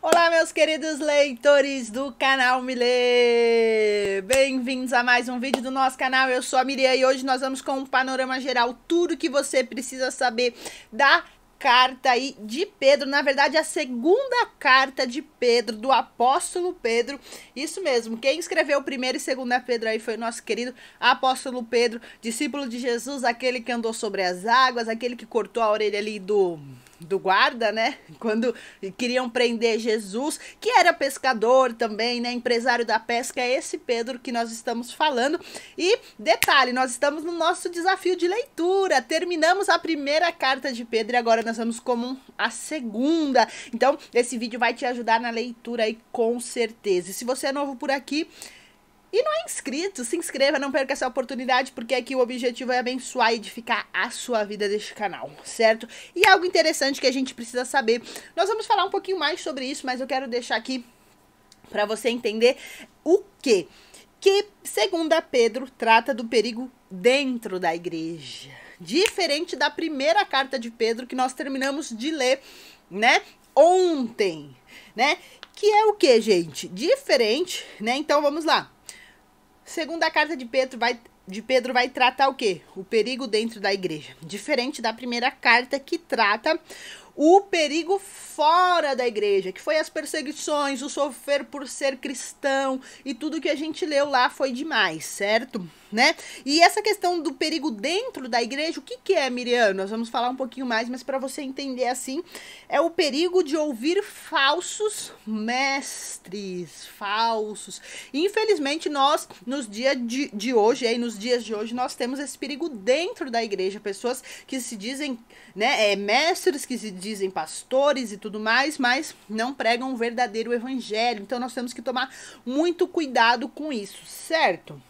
Olá, meus queridos leitores do canal Milê! Bem-vindos a mais um vídeo do nosso canal. Eu sou a Miriam e hoje nós vamos com um panorama geral, tudo que você precisa saber da carta aí de Pedro, na verdade a segunda carta de Pedro, do apóstolo Pedro. Isso mesmo, quem escreveu primeiro e segunda Pedro aí foi o nosso querido apóstolo Pedro, discípulo de Jesus, aquele que andou sobre as águas, aquele que cortou a orelha ali do guarda, né, quando queriam prender Jesus, que era pescador também, né, empresário da pesca. É esse Pedro que nós estamos falando. E detalhe, nós estamos no nosso desafio de leitura, terminamos a primeira carta de Pedro e agora nós vamos como a segunda. Então esse vídeo vai te ajudar na leitura aí com certeza. E se você é novo por aqui e não é inscrito, se inscreva, não perca essa oportunidade, porque aqui o objetivo é abençoar e edificar a sua vida deste canal, certo? E algo interessante que a gente precisa saber, nós vamos falar um pouquinho mais sobre isso, mas eu quero deixar aqui para você entender o quê? Que segunda Pedro trata do perigo dentro da igreja, diferente da primeira carta de Pedro que nós terminamos de ler, né, ontem, né? Que é o que, gente? Diferente, né? Então vamos lá. Segunda carta de Pedro vai tratar o quê? O perigo dentro da igreja. Diferente da primeira carta que trata o perigo fora da igreja, que foi as perseguições, o sofrer por ser cristão e tudo que a gente leu lá foi demais, certo? Né? E essa questão do perigo dentro da igreja, o que é, Miriam? Nós vamos falar um pouquinho mais, mas para você entender assim, é o perigo de ouvir falsos mestres, falsos. Infelizmente, nós, nos dias de hoje, aí nos dias de hoje, nós temos esse perigo dentro da igreja, pessoas que se dizem, né, mestres, que se dizem pastores e tudo mais, mas não pregam o verdadeiro evangelho. Então nós temos que tomar muito cuidado com isso, certo?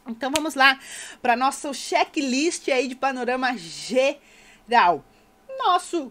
Então vamos lá para nosso checklist aí de panorama geral.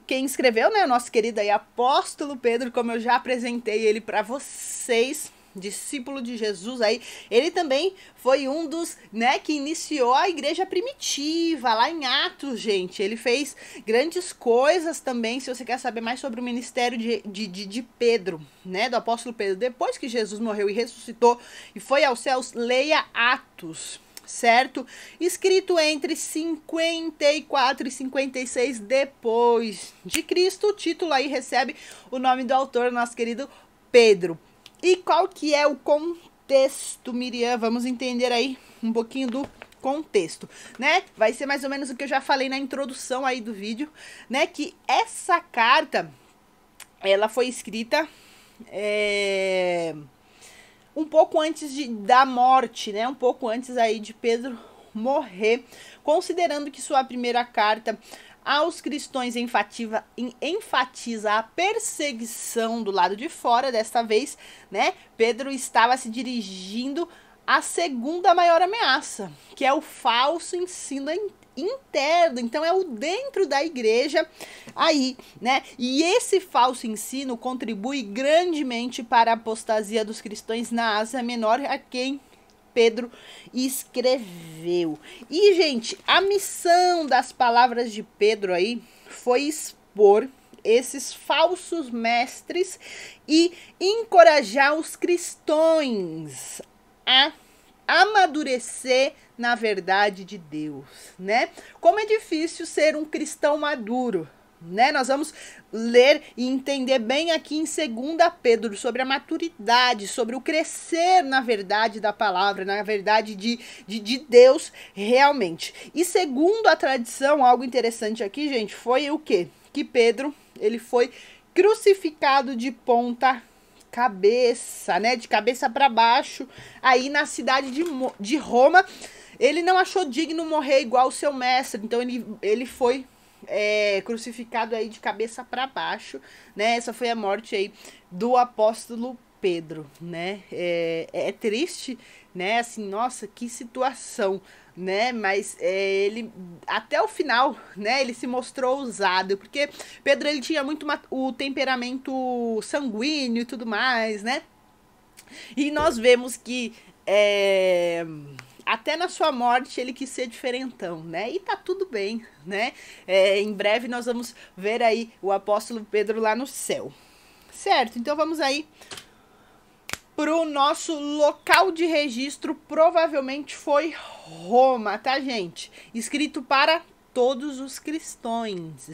Quem escreveu, né, o nosso querido aí apóstolo Pedro, como eu já apresentei ele para vocês, discípulo de Jesus aí, ele também foi um dos, né, que iniciou a igreja primitiva, lá em Atos, gente. Ele fez grandes coisas também, se você quer saber mais sobre o ministério de Pedro, né, do apóstolo Pedro, depois que Jesus morreu e ressuscitou e foi aos céus, leia Atos, certo? Escrito entre 54 e 56 depois de Cristo. O título aí recebe o nome do autor, nosso querido Pedro. E qual que é o contexto, Miriam? Vamos entender aí um pouquinho do contexto, né? Vai ser mais ou menos o que eu já falei na introdução aí do vídeo, né? Que essa carta, ela foi escrita um pouco antes da morte, né? Um pouco antes aí de Pedro morrer, considerando que sua primeira carta aos cristãos enfatiza a perseguição do lado de fora. Desta vez, né, Pedro estava se dirigindo à segunda maior ameaça, que é o falso ensino interno. Então é o dentro da igreja aí, né? E esse falso ensino contribui grandemente para a apostasia dos cristãos na Ásia Menor, a quem Pedro escreveu. E, gente, a missão das palavras de Pedro aí foi expor esses falsos mestres e encorajar os cristãos a amadurecer na verdade de Deus, né? Como é difícil ser um cristão maduro, né? Nós vamos ler e entender bem aqui em 2 Pedro sobre a maturidade, sobre o crescer na verdade da palavra, na verdade de Deus realmente. E segundo a tradição, algo interessante aqui, gente, foi o quê? Que Pedro, ele foi crucificado de ponta cabeça, né? De cabeça para baixo, aí na cidade de Roma. Ele não achou digno morrer igual o seu mestre, então ele foi crucificado aí de cabeça para baixo, né? Essa foi a morte aí do apóstolo Pedro, né? É triste, né? Assim, nossa, que situação, né? Mas ele até o final, né? Ele se mostrou ousado, porque Pedro, ele tinha muito o temperamento sanguíneo e tudo mais, né? E nós vemos que até na sua morte ele quis ser diferentão, né? E tá tudo bem, né? Em breve nós vamos ver aí o apóstolo Pedro lá no céu. Certo, então vamos aí pro nosso local de registro. Provavelmente foi Roma, tá, gente? Escrito para todos os cristãos,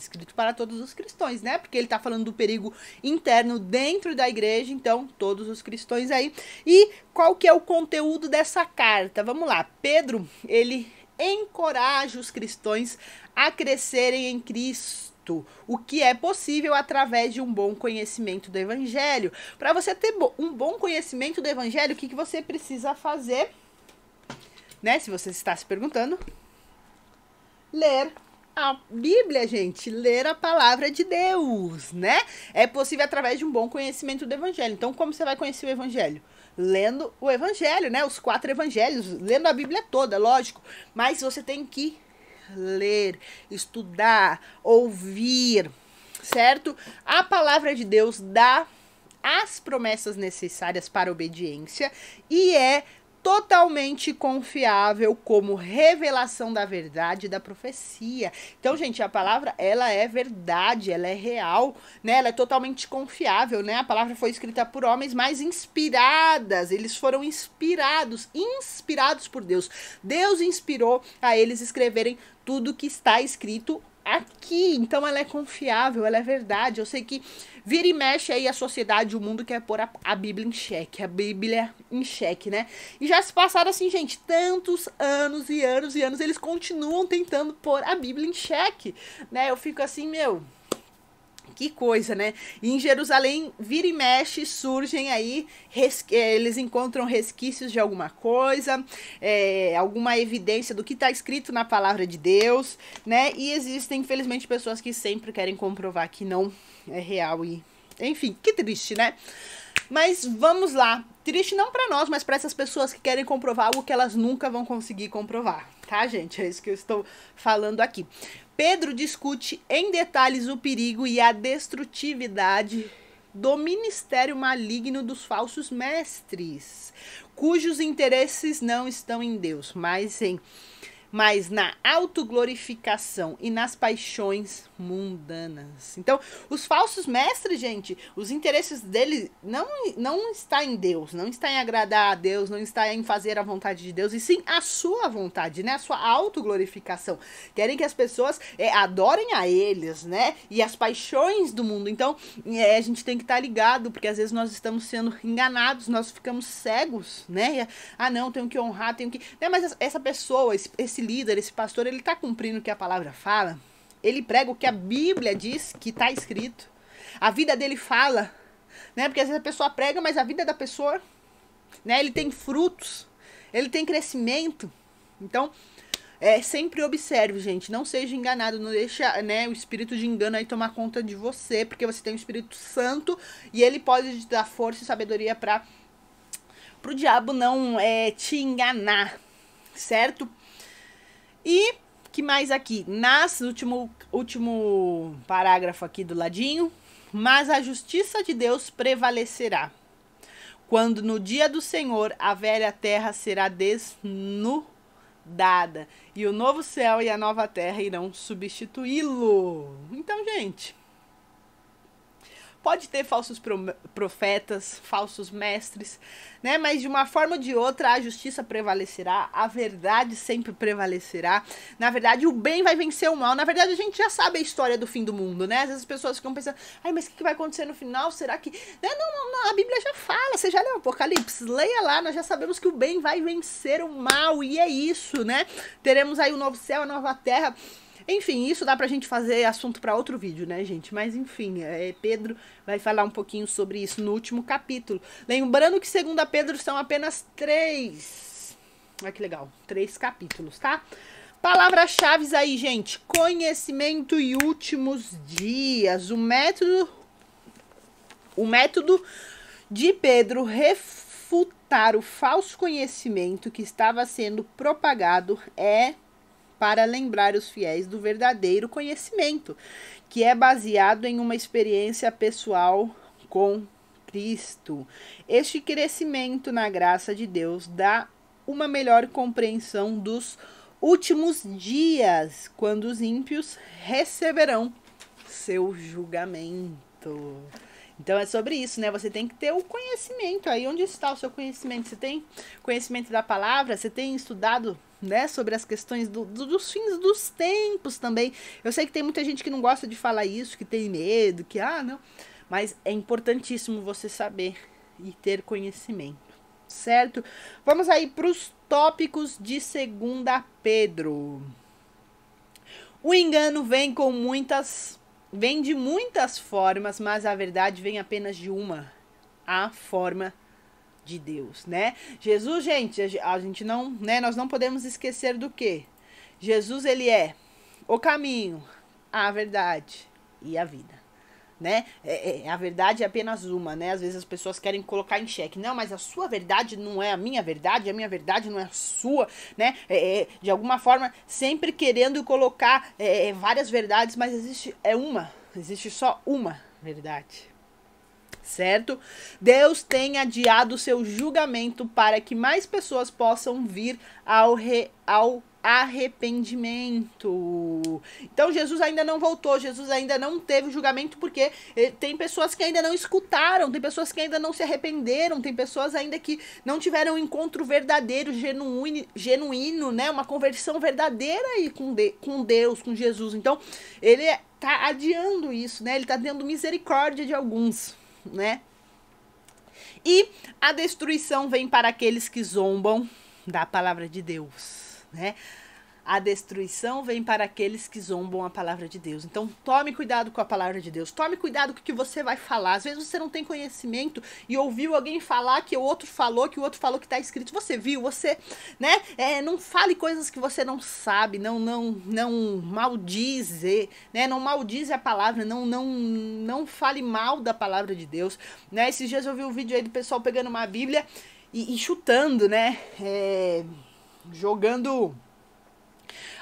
né? Porque ele tá falando do perigo interno dentro da igreja, então todos os cristãos aí. E qual que é o conteúdo dessa carta? Vamos lá. Pedro, ele encoraja os cristãos a crescerem em Cristo, o que é possível através de um bom conhecimento do evangelho. Para você ter um bom conhecimento do evangelho, o que você precisa fazer, né? Se você está se perguntando, ler a Bíblia, gente, ler a palavra de Deus, né? É possível através de um bom conhecimento do evangelho. Então, como você vai conhecer o evangelho? Lendo o evangelho, né? Os 4 evangelhos, lendo a Bíblia toda, lógico. Mas você tem que ler, estudar, ouvir, certo? A palavra de Deus dá as promessas necessárias para a obediência e é totalmente confiável como revelação da verdade e da profecia. Então, gente, a palavra, ela é verdade, ela é real, né? Ela é totalmente confiável, né? A palavra foi escrita por homens, mas inspiradas. Eles foram inspirados por Deus. Deus inspirou a eles escreverem tudo que está escrito aqui. Então ela é confiável, ela é verdade. Eu sei que vira e mexe aí a sociedade, o mundo quer pôr a Bíblia em xeque, né? E já se passaram assim, gente, tantos anos e anos e anos, eles continuam tentando pôr a Bíblia em xeque, né? Eu fico assim, meu, que coisa, né? E em Jerusalém, vira e mexe, surgem aí, eles encontram resquícios de alguma coisa, alguma evidência do que está escrito na palavra de Deus, né? E existem, infelizmente, pessoas que sempre querem comprovar que não é real e... Enfim, que triste, né? Mas vamos lá. Triste não para nós, mas para essas pessoas que querem comprovar algo que elas nunca vão conseguir comprovar, tá, gente? É isso que eu estou falando aqui. Pedro discute em detalhes o perigo e a destrutividade do ministério maligno dos falsos mestres, cujos interesses não estão em Deus, mas na autoglorificação e nas paixões mundanas. Então, os falsos mestres, gente, os interesses deles não está em Deus, não está em agradar a Deus, não está em fazer a vontade de Deus, e sim a sua vontade, né? A sua autoglorificação. Querem que as pessoas adorem a eles, né? E as paixões do mundo. Então, a gente tem que estar ligado, porque às vezes nós estamos sendo enganados, nós ficamos cegos, né? Não, tenho que honrar, tenho que... Né? Mas essa pessoa, esse líder, esse pastor, ele tá cumprindo o que a palavra fala, ele prega o que a Bíblia diz que tá escrito, a vida dele fala, né? Porque às vezes a pessoa prega, mas a vida da pessoa, né? Ele tem frutos, ele tem crescimento. Então, sempre observe, gente, não seja enganado, não deixa, né, o espírito de engano aí tomar conta de você, porque você tem o Espírito Santo e ele pode te dar força e sabedoria para o diabo não te enganar, certo? E que mais aqui? Último parágrafo aqui do ladinho. Mas a justiça de Deus prevalecerá, quando no dia do Senhor a velha terra será desnudada, e o novo céu e a nova terra irão substituí-lo. Então, gente, pode ter falsos profetas, falsos mestres, né? Mas de uma forma ou de outra a justiça prevalecerá, a verdade sempre prevalecerá. Na verdade, o bem vai vencer o mal. Na verdade, a gente já sabe a história do fim do mundo, né? Às vezes as pessoas ficam pensando, mas o que vai acontecer no final? Será que... Não, a Bíblia já fala, você já leu o Apocalipse? Leia lá, nós já sabemos que o bem vai vencer o mal, e é isso, né? Teremos aí o novo céu, a nova terra. Enfim, isso dá pra gente fazer assunto para outro vídeo, né, gente? Mas enfim, Pedro vai falar um pouquinho sobre isso no último capítulo. Lembrando que 2 Pedro são apenas 3. Olha que legal, 3 capítulos, tá? Palavras-chave aí, gente. Conhecimento e últimos dias. O método de Pedro refutar o falso conhecimento que estava sendo propagado para lembrar os fiéis do verdadeiro conhecimento, que é baseado em uma experiência pessoal com Cristo. Este crescimento na graça de Deus dá uma melhor compreensão dos últimos dias, quando os ímpios receberão seu julgamento. Então é sobre isso, né? Você tem que ter o conhecimento. Aí onde está o seu conhecimento? Você tem conhecimento da palavra? Você tem estudado, né, sobre as questões dos fins dos tempos também? Eu sei que tem muita gente que não gosta de falar isso, que tem medo, que não. Mas é importantíssimo você saber e ter conhecimento, certo? Vamos aí para os tópicos de 2 Pedro. O engano vem de muitas formas, mas a verdade vem apenas de uma, a forma de Deus, né? Jesus, gente, a gente não, né, nós não podemos esquecer do quê? Jesus, ele é o caminho, a verdade e a vida, né? A verdade é apenas uma, né? Às vezes as pessoas querem colocar em xeque. Não, mas a sua verdade não é a minha verdade não é a sua, né? De alguma forma, sempre querendo colocar várias verdades, mas existe só uma verdade. Certo? Deus tem adiado o seu julgamento para que mais pessoas possam vir ao arrependimento. Então Jesus ainda não voltou, Jesus ainda não teve julgamento, porque tem pessoas que ainda não escutaram, tem pessoas que ainda não se arrependeram, tem pessoas ainda que não tiveram um encontro verdadeiro, genuíno, né? Uma conversão verdadeira aí com Deus, com Jesus. Então ele tá adiando isso, né? Ele tá tendo misericórdia de alguns, né? E a destruição vem para aqueles que zombam da palavra de Deus, né? A destruição vem para aqueles que zombam a palavra de Deus. Então, tome cuidado com a palavra de Deus. Tome cuidado com o que você vai falar. Às vezes você não tem conhecimento e ouviu alguém falar que o outro falou que está escrito. Você viu, você, né? Não fale coisas que você não sabe. Não maldize, né? Não maldize a palavra. Não fale mal da palavra de Deus, né? Esses dias eu vi um vídeo aí do pessoal pegando uma Bíblia e chutando, né?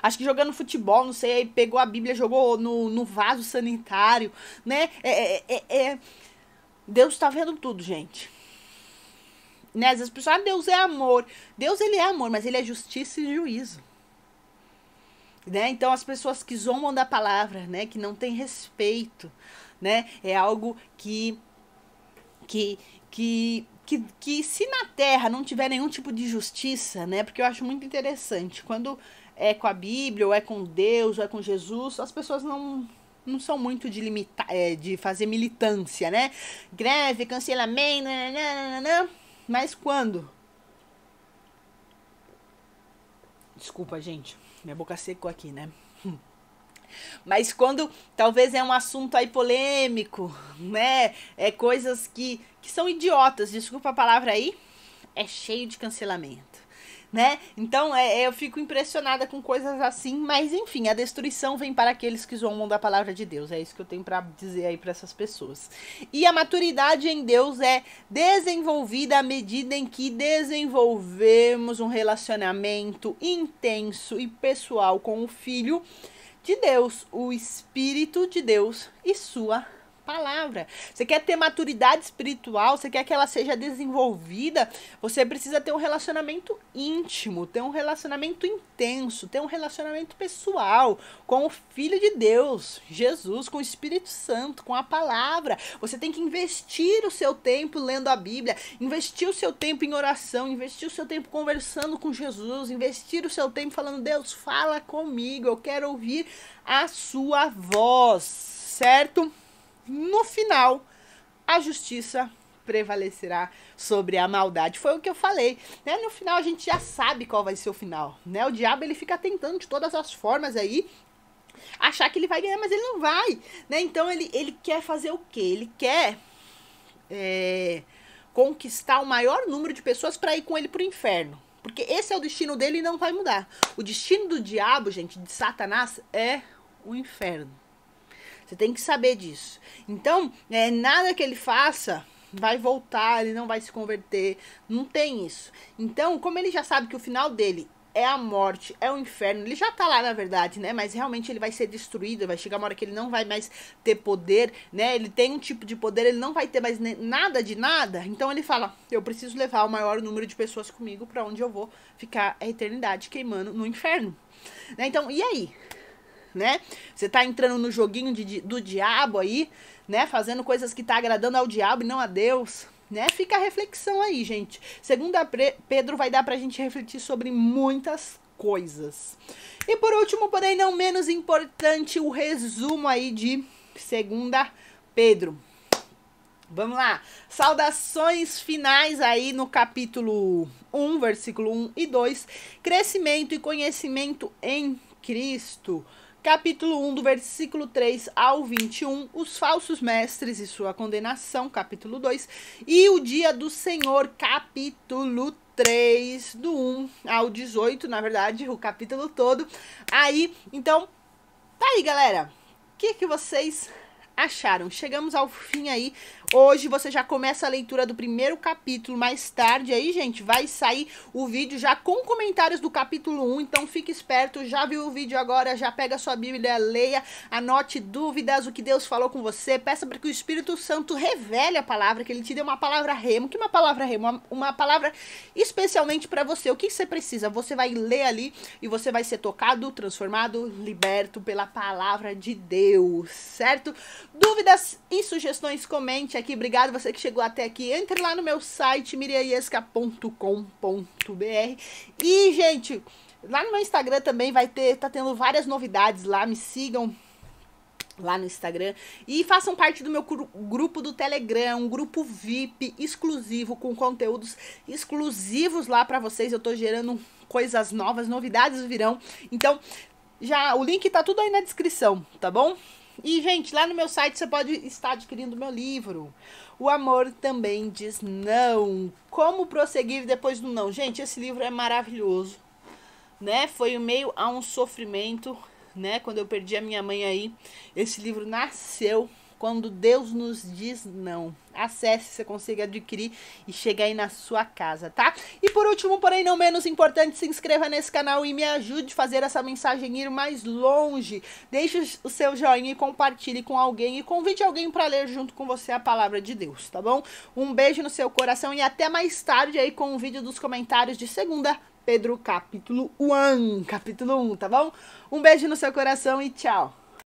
Acho que jogando futebol, não sei, aí pegou a Bíblia, jogou no vaso sanitário, né? Deus tá vendo tudo, gente. Né? Às vezes as pessoas, Deus é amor. Deus, ele é amor, mas ele é justiça e juízo. Né? Então as pessoas que zombam da palavra, né? Que não tem respeito, né? É algo que se na terra não tiver nenhum tipo de justiça, né? Porque eu acho muito interessante, quando é com a Bíblia, ou é com Deus, ou é com Jesus, as pessoas não são muito de fazer militância, né? Greve, cancelamento, nananana. Mas quando... Desculpa, gente, minha boca secou aqui, né? Mas quando talvez é um assunto aí polêmico, né? Coisas que são idiotas, desculpa a palavra aí, é cheio de cancelamento, né? Então eu fico impressionada com coisas assim, mas enfim, a destruição vem para aqueles que zombam da palavra de Deus. É isso que eu tenho para dizer aí para essas pessoas. E a maturidade em Deus é desenvolvida à medida em que desenvolvemos um relacionamento intenso e pessoal com o Filho de Deus, o Espírito de Deus e sua palavra. Você quer ter maturidade espiritual, você quer que ela seja desenvolvida, você precisa ter um relacionamento íntimo, ter um relacionamento intenso, ter um relacionamento pessoal com o Filho de Deus, Jesus, com o Espírito Santo, com a palavra. Você tem que investir o seu tempo lendo a Bíblia, investir o seu tempo em oração, investir o seu tempo conversando com Jesus, investir o seu tempo falando, Deus, fala comigo, eu quero ouvir a sua voz, certo? No final, a justiça prevalecerá sobre a maldade. Foi o que eu falei, né? No final a gente já sabe qual vai ser o final, né? O diabo, ele fica tentando de todas as formas aí achar que ele vai ganhar, mas ele não vai, né? Então ele quer fazer o quê? Ele quer conquistar o maior número de pessoas para ir com ele pro inferno. Porque esse é o destino dele e não vai mudar. O destino do diabo, gente, de Satanás, é o inferno. Você tem que saber disso. Então, nada que ele faça vai voltar, ele não vai se converter. Não tem isso. Então, como ele já sabe que o final dele é a morte, é o inferno, ele já tá lá, na verdade, né? Mas realmente ele vai ser destruído, vai chegar uma hora que ele não vai mais ter poder, né? Ele tem um tipo de poder, ele não vai ter mais nada de nada. Então ele fala, eu preciso levar o maior número de pessoas comigo para onde eu vou ficar a eternidade queimando no inferno. Né? Então, e aí? né? Você tá entrando no joguinho do diabo aí, né? Fazendo coisas que tá agradando ao diabo e não a Deus, né? Fica a reflexão aí, gente. Segunda Pedro vai dar pra gente refletir sobre muitas coisas. E por último, porém não menos importante, o resumo aí de Segunda Pedro. Vamos lá. Saudações finais aí no capítulo 1, versículo 1 e 2. Crescimento e conhecimento em Cristo. Capítulo 1, do versículo 3 ao 21. Os falsos mestres e sua condenação. Capítulo 2. E o dia do Senhor. Capítulo 3, do 1 ao 18. Na verdade, o capítulo todo. Aí, então, tá aí, galera. O que vocês acharam? Chegamos ao fim aí. Hoje você já começa a leitura do primeiro capítulo. Mais tarde aí, gente, vai sair o vídeo já com comentários do capítulo 1. Então fique esperto, já viu o vídeo agora, já pega a sua Bíblia, leia, anote dúvidas, o que Deus falou com você. Peça para que o Espírito Santo revele a palavra, que ele te dê uma palavra remo. Que uma palavra remo? Uma palavra especialmente para você. O que você precisa? Você vai ler ali e você vai ser tocado, transformado, liberto pela palavra de Deus, certo? Dúvidas e sugestões, comente aqui. Obrigado você que chegou até aqui. Entre lá no meu site miriaiesca.com.br. E, gente, lá no meu Instagram também tá tendo várias novidades lá. Me sigam lá no Instagram e façam parte do meu grupo do Telegram, um grupo VIP exclusivo com conteúdos exclusivos lá pra vocês. Eu tô gerando coisas novas, novidades virão. Então, já o link tá tudo aí na descrição, tá bom? E, gente, lá no meu site você pode estar adquirindo meu livro. O Amor Também Diz Não. Como prosseguir depois do não. Gente, esse livro é maravilhoso, né? Foi o meio a um sofrimento, né? Quando eu perdi a minha mãe aí, esse livro nasceu quando Deus nos diz não. Acesse, você consiga adquirir e chega aí na sua casa, tá? E por último, porém não menos importante, se inscreva nesse canal e me ajude a fazer essa mensagem ir mais longe. Deixe o seu joinha e compartilhe com alguém e convide alguém para ler junto com você a palavra de Deus, tá bom? Um beijo no seu coração e até mais tarde aí com o vídeo dos comentários de 2 Pedro capítulo 1, tá bom? Um beijo no seu coração e tchau!